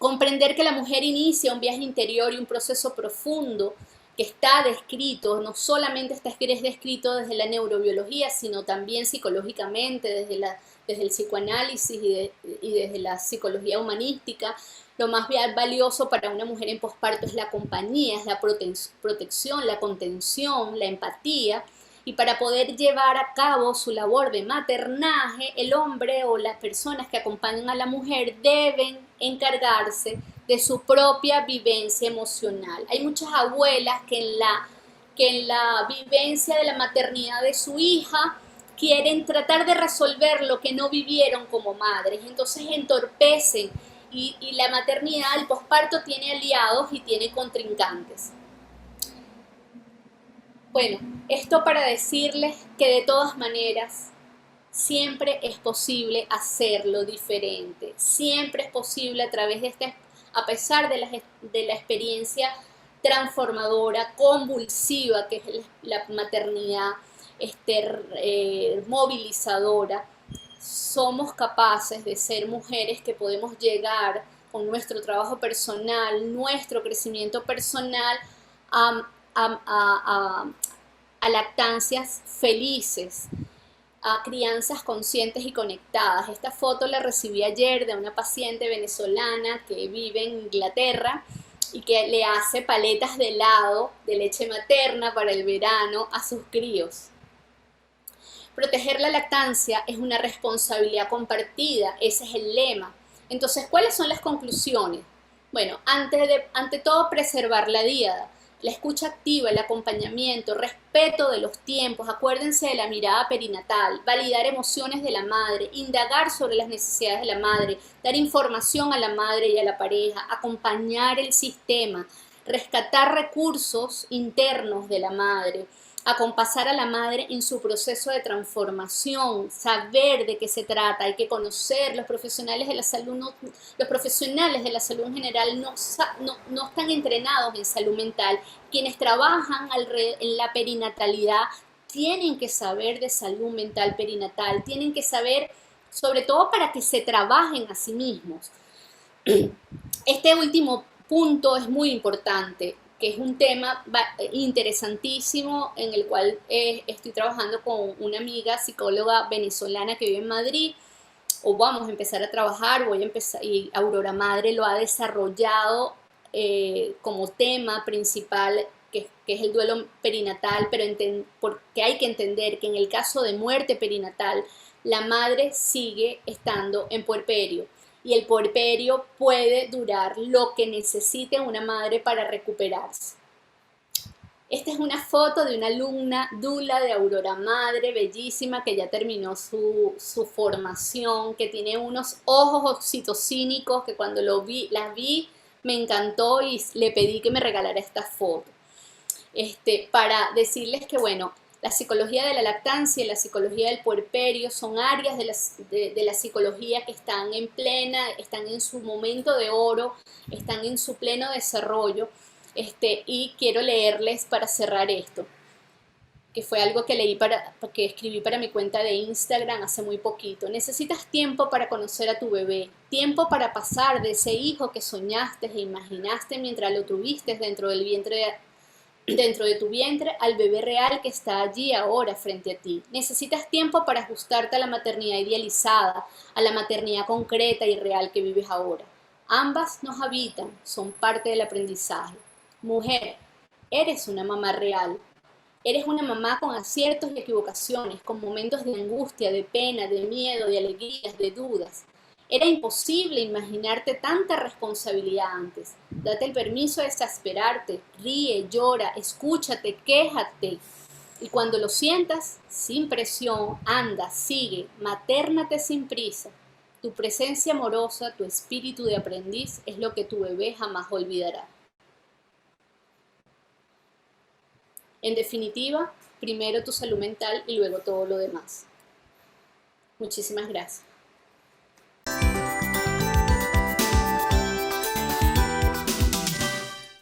Comprender que la mujer inicia un viaje interior y un proceso profundo que está descrito, no solamente está descrito desde la neurobiología, sino también psicológicamente, desde el psicoanálisis y desde la psicología humanística. Lo más valioso para una mujer en posparto es la compañía, es la protección, la contención, la empatía. Y para poder llevar a cabo su labor de maternaje, el hombre o las personas que acompañan a la mujer deben encargarse de su propia vivencia emocional. Hay muchas abuelas que en la vivencia de la maternidad de su hija quieren tratar de resolver lo que no vivieron como madres, entonces entorpecen, y la maternidad, el posparto tiene aliados y tiene contrincantes. Bueno, esto para decirles que de todas maneras siempre es posible hacerlo diferente, siempre es posible a través de a pesar de la experiencia transformadora, convulsiva que es la maternidad, movilizadora, somos capaces de ser mujeres que podemos llegar con nuestro trabajo personal, nuestro crecimiento personal, a, a lactancias felices, a crianzas conscientes y conectadas. Esta foto la recibí ayer de una paciente venezolana que vive en Inglaterra y que le hace paletas de helado de leche materna para el verano a sus críos. Proteger la lactancia es una responsabilidad compartida, ese es el lema. Entonces, ¿cuáles son las conclusiones? Bueno, ante todo, preservar la diada, la escucha activa, el acompañamiento, respeto de los tiempos, acuérdense de la mirada perinatal, validar emociones de la madre, indagar sobre las necesidades de la madre, dar información a la madre y a la pareja, acompañar el sistema, rescatar recursos internos de la madre, acompasar a la madre en su proceso de transformación, saber de qué se trata, hay que conocer. Los profesionales de la salud, los profesionales de la salud en general no están entrenados en salud mental. Quienes trabajan en la perinatalidad tienen que saber de salud mental perinatal, tienen que saber sobre todo para que se trabajen a sí mismos. Este último punto es muy importante, que es un tema interesantísimo en el cual estoy trabajando con una amiga psicóloga venezolana que vive en Madrid, o vamos a empezar a trabajar, voy a empezar, y Aurora Madre lo ha desarrollado como tema principal, que es el duelo perinatal, pero porque hay que entender que en el caso de muerte perinatal, la madre sigue estando en puerperio y el puerperio puede durar lo que necesite una madre para recuperarse. Esta es una foto de una alumna dula de Aurora Madre, bellísima, que ya terminó su formación, que tiene unos ojos oxitocínicos que cuando las vi me encantó y le pedí que me regalara esta foto. Para decirles que, bueno, la psicología de la lactancia y la psicología del puerperio son áreas de la psicología que están están en su momento de oro, están en su pleno desarrollo, y quiero leerles para cerrar esto, que fue algo que escribí para mi cuenta de Instagram hace muy poquito. Necesitas tiempo para conocer a tu bebé, tiempo para pasar de ese hijo que soñaste e imaginaste mientras lo tuviste dentro de tu vientre al bebé real que está allí ahora frente a ti. Necesitas tiempo para ajustarte a la maternidad idealizada, a la maternidad concreta y real que vives ahora. Ambas nos habitan, son parte del aprendizaje. Mujer, eres una mamá real. Eres una mamá con aciertos y equivocaciones, con momentos de angustia, de pena, de miedo, de alegrías, de dudas. Era imposible imaginarte tanta responsabilidad antes. Date el permiso de exasperarte, ríe, llora, escúchate, quéjate. Y cuando lo sientas, sin presión, anda, sigue, matérnate sin prisa. Tu presencia amorosa, tu espíritu de aprendiz es lo que tu bebé jamás olvidará. En definitiva, primero tu salud mental y luego todo lo demás. Muchísimas gracias.